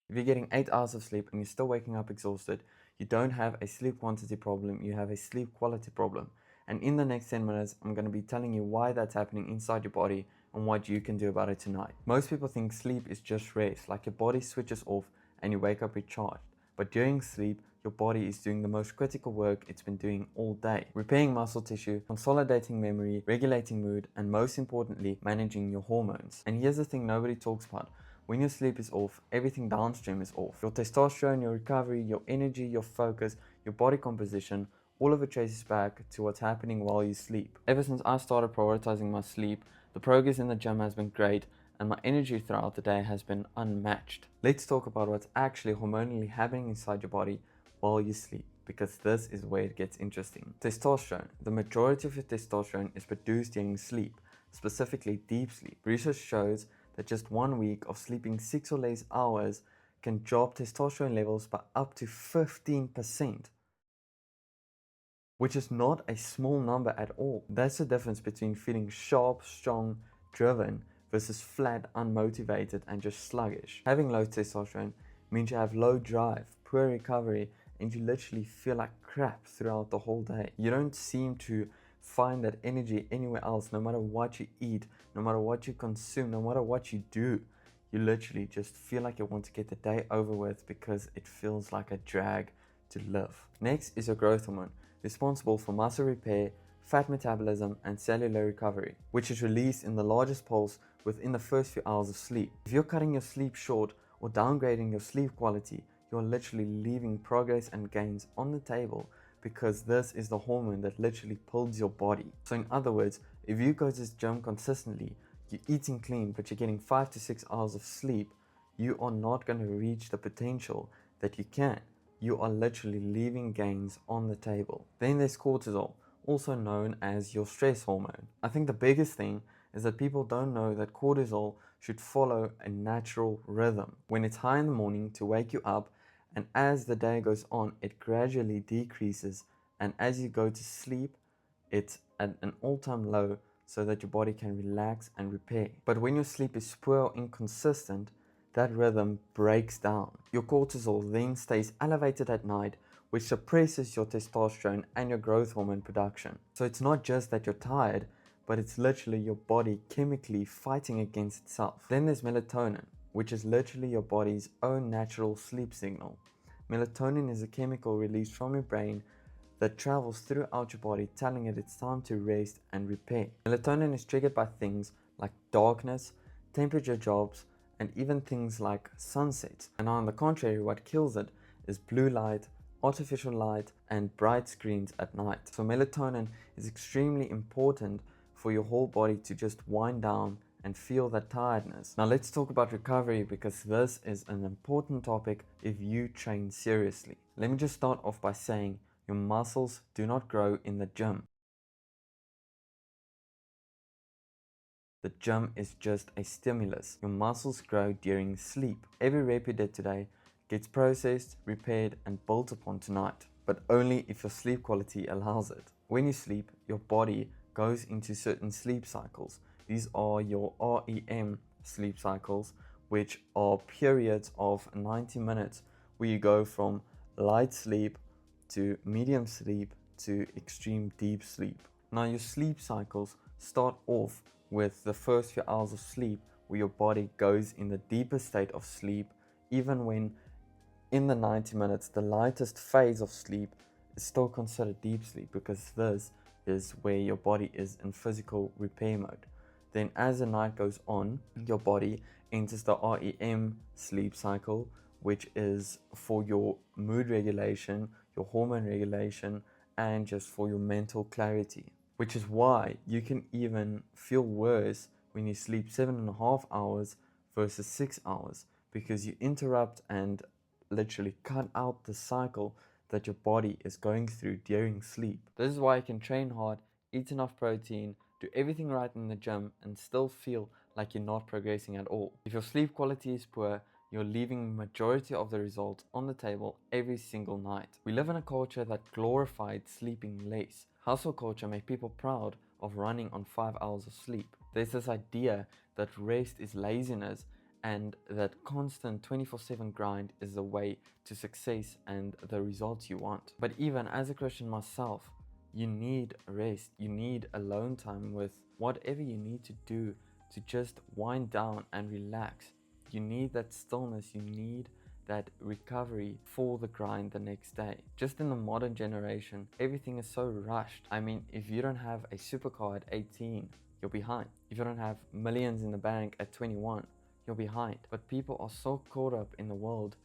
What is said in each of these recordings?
If you're getting 8 hours of sleep and you're still waking up exhausted, you don't have a sleep quantity problem, you have a sleep quality problem. And in the next 10 minutes, I'm going to be telling you why that's happening inside your body and what you can do about it tonight. Most people think sleep is just rest, like your body switches off and you wake up recharged. But during sleep, your body is doing the most critical work it's been doing all day. Repairing muscle tissue, consolidating memory, regulating mood, and most importantly, managing your hormones. And here's the thing nobody talks about. When your sleep is off, everything downstream is off. Your testosterone, your recovery, your energy, your focus, your body composition, all of it traces back to what's happening while you sleep. Ever since I started prioritizing my sleep, the progress in the gym has been great and my energy throughout the day has been unmatched. Let's talk about what's actually hormonally happening inside your body while you sleep, because this is where it gets interesting. Testosterone. The majority of your testosterone is produced during sleep, specifically deep sleep. Research shows that just 1 week of sleeping 6 or less hours can drop testosterone levels by up to 15%. Which is not a small number at all. That's the difference between feeling sharp, strong, driven versus flat, unmotivated, and just sluggish. Having low testosterone means you have low drive, poor recovery, and you literally feel like crap throughout the whole day. You don't seem to find that energy anywhere else, no matter what you eat, no matter what you consume, no matter what you do. You literally just feel like you want to get the day over with because it feels like a drag to live. Next is your growth hormone, responsible for muscle repair, fat metabolism, and cellular recovery, which is released in the largest pulse within the first few hours of sleep. If you're cutting your sleep short or downgrading your sleep quality, you're literally leaving progress and gains on the table, because this is the hormone that literally pulls your body. So in other words, if you go to the gym consistently, you're eating clean, but you're getting 5 to 6 hours of sleep, you are not going to reach the potential that you can. You are literally leaving gains on the table. Then there's cortisol, also known as your stress hormone. I think the biggest thing is that people don't know that cortisol should follow a natural rhythm. When it's high in the morning to wake you up, and as the day goes on, it gradually decreases, and as you go to sleep, it's at an all-time low so that your body can relax and repair. But when your sleep is poor or inconsistent, that rhythm breaks down. Your cortisol then stays elevated at night, which suppresses your testosterone and your growth hormone production. So it's not just that you're tired, but it's literally your body chemically fighting against itself. Then there's melatonin, which is literally your body's own natural sleep signal. Melatonin is a chemical released from your brain that travels throughout your body, telling it it's time to rest and repair. Melatonin is triggered by things like darkness, temperature drops, and even things like sunsets. And on the contrary, what kills it is blue light, artificial light, and bright screens at night. So melatonin is extremely important for your whole body to just wind down and feel that tiredness. Now let's talk about recovery, because this is an important topic if you train seriously. Let me just start off by saying your muscles do not grow in the gym. The gym is just a stimulus. Your muscles grow during sleep. Every rep you did today gets processed, repaired, and built upon tonight, but only if your sleep quality allows it. When you sleep, your body goes into certain sleep cycles. These are your REM sleep cycles, which are periods of 90 minutes where you go from light sleep to medium sleep to extreme deep sleep. Now your sleep cycles start off with the first few hours of sleep where your body goes in the deepest state of sleep, even when in the 90 minutes the lightest phase of sleep is still considered deep sleep, because this is where your body is in physical repair mode. Then as the night goes on, your body enters the REM sleep cycle, which is for your mood regulation, your hormone regulation, and just for your mental clarity. Which is why you can even feel worse when you sleep 7.5 hours versus 6 hours, because you interrupt and literally cut out the cycle that your body is going through during sleep. This is why you can train hard, eat enough protein, do everything right in the gym, and still feel like you're not progressing at all. If your sleep quality is poor, you're leaving majority of the results on the table every single night. We live in a culture that glorified sleeping less. Hustle culture made people proud of running on 5 hours of sleep. There's this idea that rest is laziness and that constant 24/7 grind is the way to success and the results you want. But even as a Christian myself, you need rest, you need alone time with whatever you need to do to just wind down and relax. You need that stillness, you need that recovery for the grind the next day. Just in the modern generation, everything is so rushed. I mean, if you don't have a supercar at 18, you're behind. If you don't have millions in the bank at 21, you're behind. But people are so caught up in the world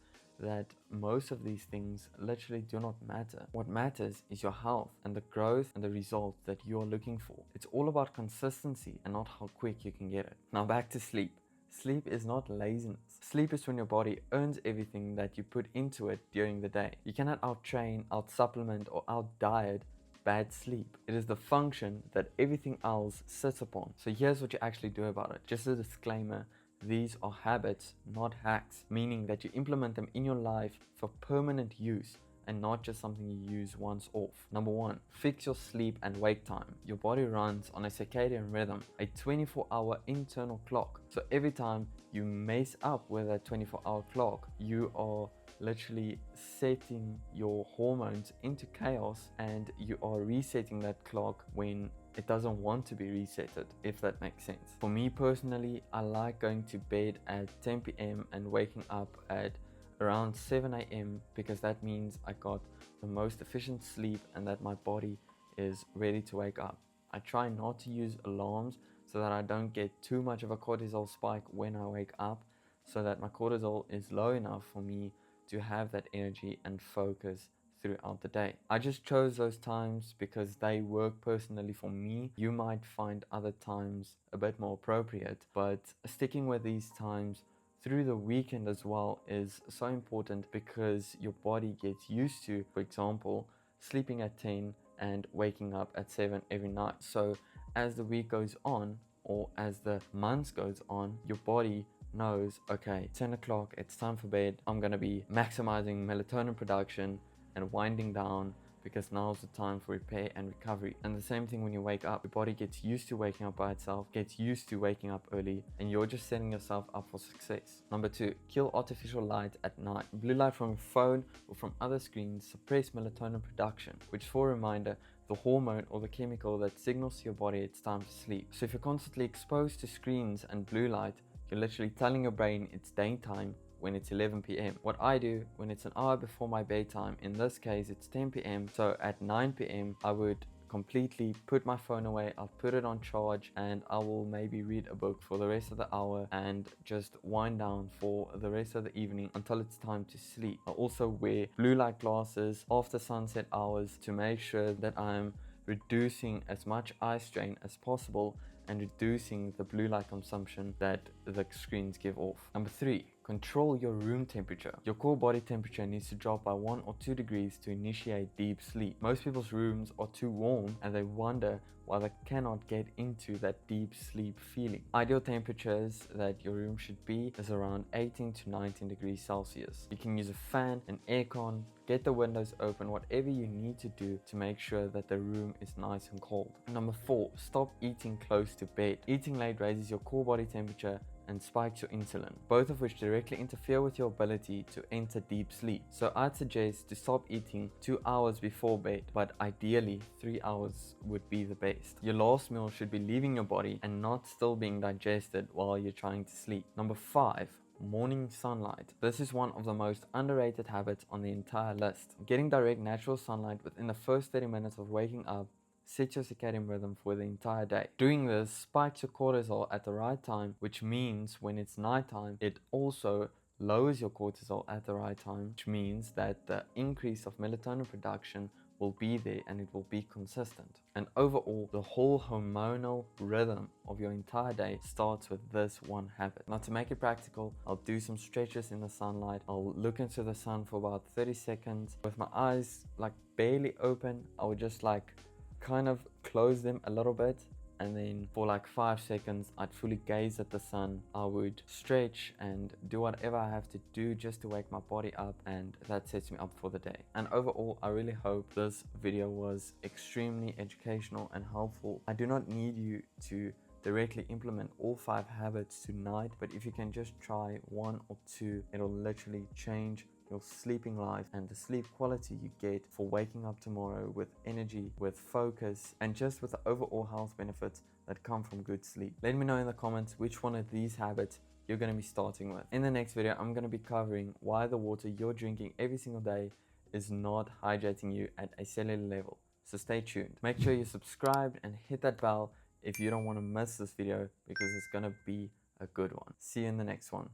that most of these things literally do not matter. What matters is your health and the growth and the results that you're looking for. It's all about consistency and not how quick you can get it. Now back to sleep. Sleep is not laziness. Sleep is when your body earns everything that you put into it during the day. You cannot out-train, out-supplement, or out-diet bad sleep. It is the function that everything else sits upon. So here's what you actually do about it. Just a disclaimer, these are habits, not hacks, meaning that you implement them in your life for permanent use and not just something you use once off. Number 1, fix your sleep and wake time. Your body runs on a circadian rhythm, a 24-hour internal clock. So every time you mess up with that 24-hour clock, you are literally setting your hormones into chaos, and you are resetting that clock when it doesn't want to be resetted, if that makes sense. For me personally, I like going to bed at 10 p.m. and waking up at around 7 a.m. because that means I got the most efficient sleep and that my body is ready to wake up. I try not to use alarms so that I don't get too much of a cortisol spike when I wake up, so that my cortisol is low enough for me to have that energy and focus throughout the day. I just chose those times because they work personally for me. You might find other times a bit more appropriate, but sticking with these times through the weekend as well is so important because your body gets used to, for example, sleeping at 10 and waking up at 7 every night. So as the week goes on, or as the months goes on, your body knows, okay, 10 o'clock, it's time for bed. I'm gonna be maximizing melatonin production and winding down because now's the time for repair and recovery. And the same thing when you wake up, your body gets used to waking up by itself, gets used to waking up early, and you're just setting yourself up for success. Number 2, kill artificial light at night. Blue light from your phone or from other screens suppress melatonin production, which, for a reminder, the hormone or the chemical that signals to your body it's time to sleep. So if you're constantly exposed to screens and blue light, you're literally telling your brain it's daytime when it's 11 p.m. What I do when it's an hour before my bedtime, in this case it's 10 p.m. So at 9 p.m. I would completely put my phone away, I'll put it on charge, and I will maybe read a book for the rest of the hour and just wind down for the rest of the evening until it's time to sleep. I also wear blue light glasses after sunset hours to make sure that I'm reducing as much eye strain as possible and reducing the blue light consumption that the screens give off. Number 3, control your room temperature. Your core body temperature needs to drop by 1 or 2 degrees to initiate deep sleep. Most people's rooms are too warm and they wonder why they cannot get into that deep sleep feeling. Ideal temperatures that your room should be is around 18 to 19 degrees Celsius. You can use a fan, an aircon, get the windows open, whatever you need to do to make sure that the room is nice and cold. Number 4, stop eating close to bed. Eating late raises your core body temperature and spikes your insulin, both of which directly interfere with your ability to enter deep sleep. So I'd suggest to stop eating 2 hours before bed, but ideally 3 hours would be the best. Your last meal should be leaving your body and not still being digested while you're trying to sleep. Number 5, morning sunlight. This is one of the most underrated habits on the entire list. Getting direct natural sunlight within the first 30 minutes of waking up sets your circadian rhythm for the entire day. Doing this spikes your cortisol at the right time, which means when it's nighttime, it also lowers your cortisol at the right time, which means that the increase of melatonin production will be there and it will be consistent. And overall, the whole hormonal rhythm of your entire day starts with this one habit. Now, to make it practical, I'll do some stretches in the sunlight. I'll look into the sun for about 30 seconds with my eyes like barely open. I would just like kind of close them a little bit, and then for like 5 seconds I'd fully gaze at the sun. I would stretch and do whatever I have to do just to wake my body up, and that sets me up for the day. And overall, I really hope this video was extremely educational and helpful. I do not need you to directly implement all 5 habits tonight, but if you can just try 1 or 2, it'll literally change your sleeping life and the sleep quality you get for waking up tomorrow with energy, with focus, and just with the overall health benefits that come from good sleep. Let me know in the comments which one of these habits you're going to be starting with. In the next video, I'm going to be covering why the water you're drinking every single day is not hydrating you at a cellular level. So stay tuned. Make sure you're subscribed and hit that bell if you don't want to miss this video, because it's going to be a good one. See you in the next one.